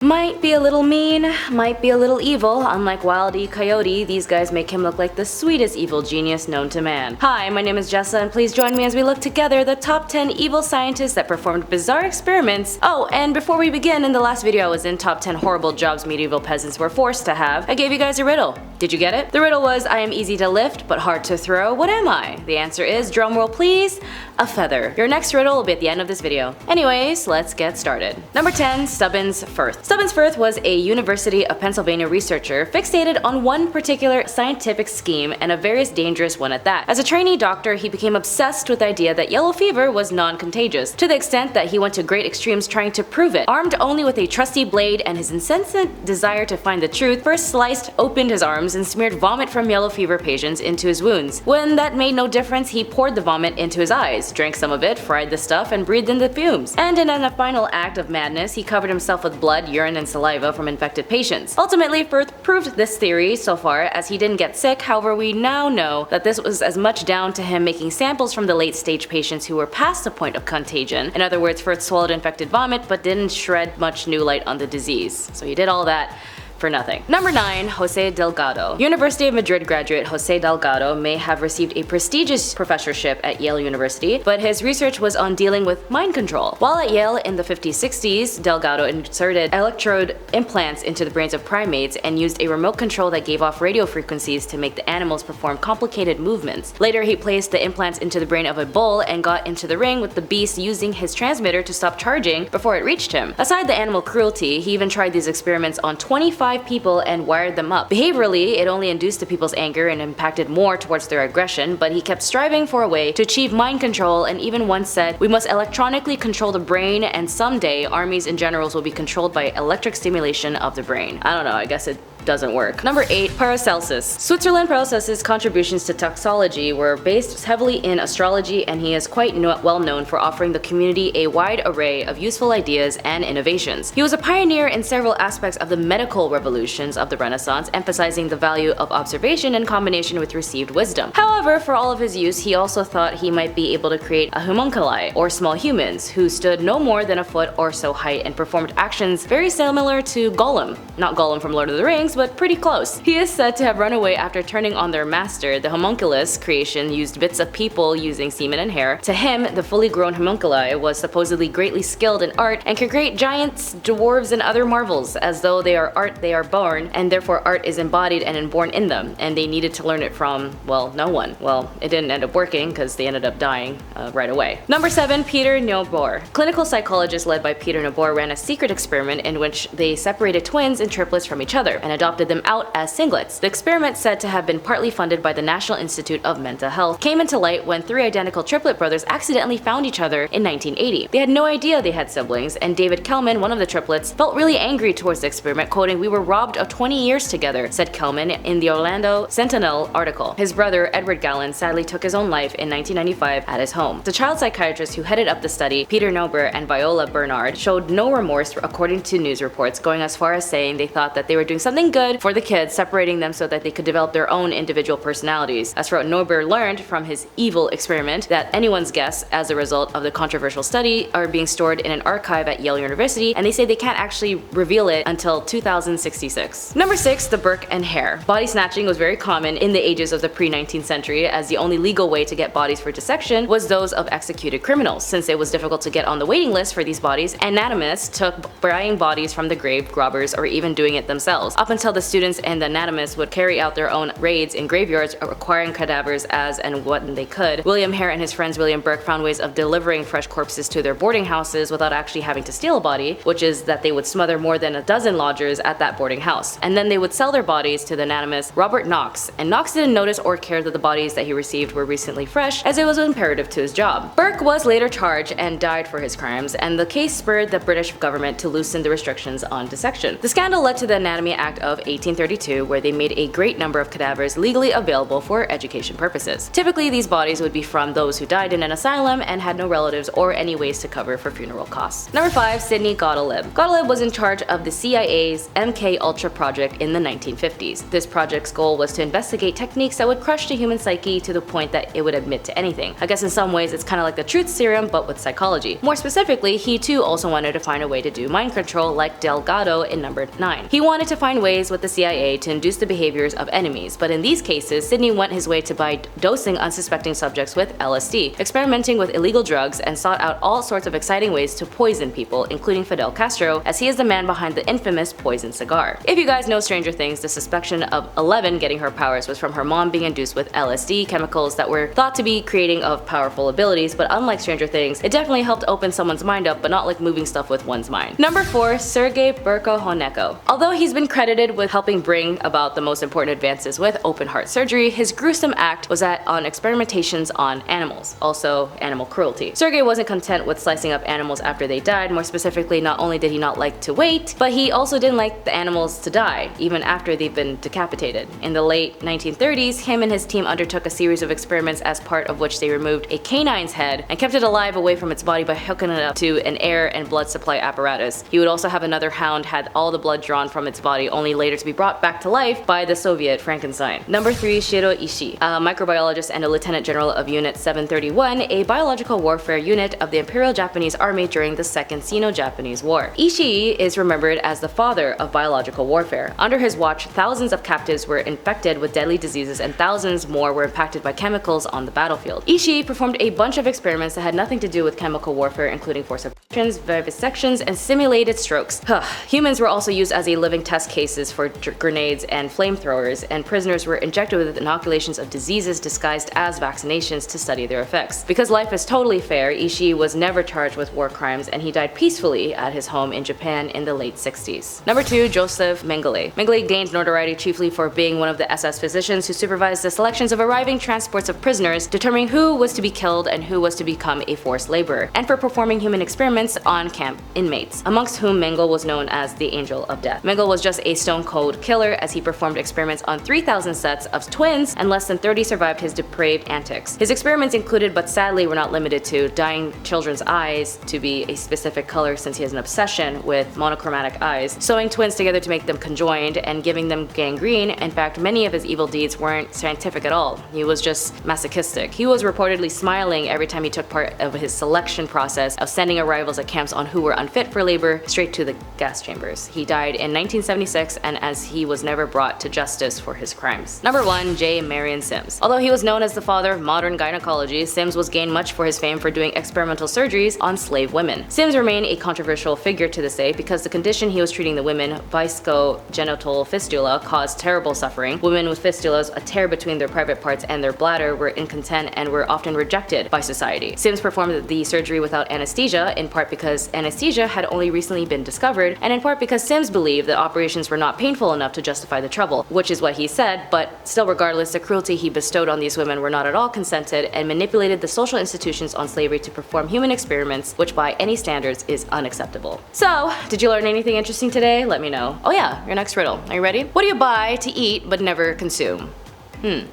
Might be a little mean, might be a little evil. Unlike Wile E. Coyote, these guys make him look like the sweetest evil genius known to man. Hi, my name is Jessa, and please join me as we look together the top 10 evil scientists that performed bizarre experiments. Oh, and before we begin, in the last video I was in top 10 horrible jobs medieval peasants were forced to have, I gave you guys a riddle. Did you get it? The riddle was, I am easy to lift, but hard to throw. What am I? The answer is, drumroll please, a feather. Your next riddle will be at the end of this video. Anyways, let's get started. Number 10, Stubbins Firth. Stubbins Firth was a University of Pennsylvania researcher fixated on one particular scientific scheme, and a very dangerous one at that. As a trainee doctor, he became obsessed with the idea that yellow fever was non-contagious, to the extent that he went to great extremes trying to prove it. Armed only with a trusty blade and his incessant desire to find the truth, Firth sliced opened his arms and smeared vomit from yellow fever patients into his wounds. When that made no difference, he poured the vomit into his eyes, drank some of it, fried the stuff, and breathed in the fumes. And in a final act of madness, he covered himself with blood, urine, and saliva from infected patients. Ultimately, Firth proved this theory so far as he didn't get sick. However, we now know that this was as much down to him making samples from the late stage patients who were past the point of contagion. In other words, Firth swallowed infected vomit but didn't shed much new light on the disease. So he did all that for nothing. Number 9, Jose Delgado. University of Madrid graduate Jose Delgado may have received a prestigious professorship at Yale University, but his research was on dealing with mind control. While at Yale in the 50s-60s, Delgado inserted electrode implants into the brains of primates and used a remote control that gave off radio frequencies to make the animals perform complicated movements. Later, he placed the implants into the brain of a bull and got into the ring with the beast using his transmitter to stop charging before it reached him. Aside the animal cruelty, he even tried these experiments on 25 people and wired them up. Behaviorally, it only induced the people's anger and impacted more towards their aggression, but he kept striving for a way to achieve mind control, and even once said, "We must electronically control the brain, and someday armies and generals will be controlled by electric stimulation of the brain." I don't know, I guess it doesn't work. Number 8, Paracelsus. Switzerland Paracelsus' contributions to toxology were based heavily in astrology, and he is quite well known for offering the community a wide array of useful ideas and innovations. He was a pioneer in several aspects of the medical revolutions of the Renaissance, emphasizing the value of observation in combination with received wisdom. However, for all of his use, he also thought he might be able to create a homunculi, or small humans, who stood no more than a foot or so height and performed actions very similar to Gollum. Not Gollum from Lord of the Rings, but pretty close. He is said to have run away after turning on their master. The homunculus creation used bits of people using semen and hair. To him, the fully grown homunculi was supposedly greatly skilled in art and could create giants, dwarves, and other marvels. As though they are art, they are born, and therefore art is embodied and inborn in them, and they needed to learn it from, well, no one. Well, it didn't end up working because they ended up dying right away. Number 7, Peter Neubauer. Clinical psychologists led by Peter Neubauer ran a secret experiment in which they separated twins and triplets from each other and adopted them out as singlets. The experiment, said to have been partly funded by the National Institute of Mental Health, came into light when 3 identical triplet brothers accidentally found each other in 1980. They had no idea they had siblings, and David Kellman, one of the triplets, felt really angry towards the experiment, quoting, "We were robbed of 20 years together," said Kellman in the Orlando Sentinel article. His brother, Edward Gallen, sadly took his own life in 1995 at his home. The child psychiatrist who headed up the study, Peter Neubauer and Viola Bernard, showed no remorse, according to news reports, going as far as saying they thought that they were doing something good for the kids, separating them so that they could develop their own individual personalities. As for what Neubauer learned from his evil experiment, that anyone's guess as a result of the controversial study are being stored in an archive at Yale University, and they say they can't actually reveal it until 2066. Number 6, the Burke and Hare. Body snatching was very common in the ages of the pre-19th century, as the only legal way to get bodies for dissection was those of executed criminals. Since it was difficult to get on the waiting list for these bodies, anatomists took buying bodies from the grave robbers or even doing it themselves. Up until the students and the anatomists would carry out their own raids in graveyards, acquiring cadavers as and when they could, William Hare and his friends William Burke found ways of delivering fresh corpses to their boarding houses without actually having to steal a body, which is that they would smother more than a dozen lodgers at that boarding house. And then they would sell their bodies to the anatomist Robert Knox, and Knox didn't notice or care that the bodies that he received were recently fresh, as it was imperative to his job. Burke was later charged and died for his crimes, and the case spurred the British government to loosen the restrictions on dissection. The scandal led to the Anatomy Act of of 1832, where they made a great number of cadavers legally available for education purposes. Typically, these bodies would be from those who died in an asylum and had no relatives or any ways to cover for funeral costs. Number 5. Sidney Gottlieb. Gottlieb was in charge of the CIA's MK Ultra project in the 1950s. This project's goal was to investigate techniques that would crush the human psyche to the point that it would admit to anything. I guess in some ways it's kind of like the truth serum but with psychology. More specifically, he too also wanted to find a way to do mind control like Delgado in number 9. He wanted to find ways with the CIA to induce the behaviors of enemies, but in these cases, Sidney went his way by dosing unsuspecting subjects with LSD, experimenting with illegal drugs, and sought out all sorts of exciting ways to poison people, including Fidel Castro, as he is the man behind the infamous poison cigar. If you guys know Stranger Things, the suspicion of Eleven getting her powers was from her mom being induced with LSD, chemicals that were thought to be creating of powerful abilities, but unlike Stranger Things, it definitely helped open someone's mind up, but not like moving stuff with one's mind. Number 4. Sergei Brukhonenko. Although he's been credited with helping bring about the most important advances with open heart surgery, his gruesome act was on experimentations on animals, also animal cruelty. Sergei wasn't content with slicing up animals after they died. More specifically, not only did he not like to wait, but he also didn't like the animals to die, even after they've been decapitated. In the late 1930s, him and his team undertook a series of experiments as part of which they removed a canine's head and kept it alive away from its body by hooking it up to an air and blood supply apparatus. He would also have another hound had all the blood drawn from its body, only later to be brought back to life by the Soviet Frankenstein. Number 3. Shiro Ishii, a microbiologist and a lieutenant general of Unit 731, a biological warfare unit of the Imperial Japanese Army during the Second Sino-Japanese War. Ishii is remembered as the father of biological warfare. Under his watch, thousands of captives were infected with deadly diseases and thousands more were impacted by chemicals on the battlefield. Ishii performed a bunch of experiments that had nothing to do with chemical warfare, including forced abortions, vivisections, and simulated strokes. Humans were also used as a living test cases for grenades and flamethrowers, and prisoners were injected with inoculations of diseases disguised as vaccinations to study their effects. Because life is totally fair, Ishii was never charged with war crimes and he died peacefully at his home in Japan in the late 60s. Number 2. Joseph Mengele. Mengele gained notoriety chiefly for being one of the SS physicians who supervised the selections of arriving transports of prisoners, determining who was to be killed and who was to become a forced laborer, and for performing human experiments on camp inmates, amongst whom Mengele was known as the Angel of Death. Mengele was just a stone-cold killer as he performed experiments on 3,000 sets of twins and less than 30 survived his depraved antics. His experiments included, but sadly were not limited to, dyeing children's eyes to be a specific color since he has an obsession with monochromatic eyes, sewing twins together to make them conjoined, and giving them gangrene. In fact, many of his evil deeds weren't scientific at all. He was just masochistic. He was reportedly smiling every time he took part of his selection process of sending arrivals at camps on who were unfit for labor straight to the gas chambers. He died in 1976, and as he was never brought to justice for his crimes. Number 1. J. Marion Sims. Although he was known as the father of modern gynecology, Sims was gained much for his fame for doing experimental surgeries on slave women. Sims remained a controversial figure to this day because the condition he was treating the women, viscogenital fistula, caused terrible suffering. Women with fistulas, a tear between their private parts and their bladder, were incontinent and were often rejected by society. Sims performed the surgery without anesthesia, in part because anesthesia had only recently been discovered, and in part because Sims believed that operations were not painful enough to justify the trouble, which is what he said, but still regardless, the cruelty he bestowed on these women were not at all consented and manipulated the social institutions on slavery to perform human experiments, which by any standards is unacceptable. So, did you learn anything interesting today? Let me know. Oh yeah, your next riddle. Are you ready? What do you buy to eat but never consume?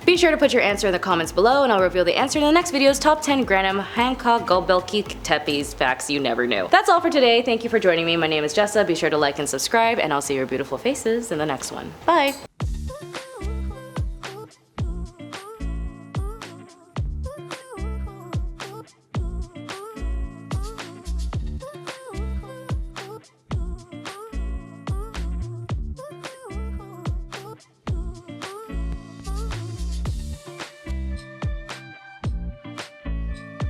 Be sure to put your answer in the comments below and I'll reveal the answer in the next video's top 10 Granum Hancock Gobelki Tepes facts you never knew. That's all for today. Thank you for joining me. My name is Jessa. Be sure to like and subscribe and I'll see your beautiful faces in the next one. Bye!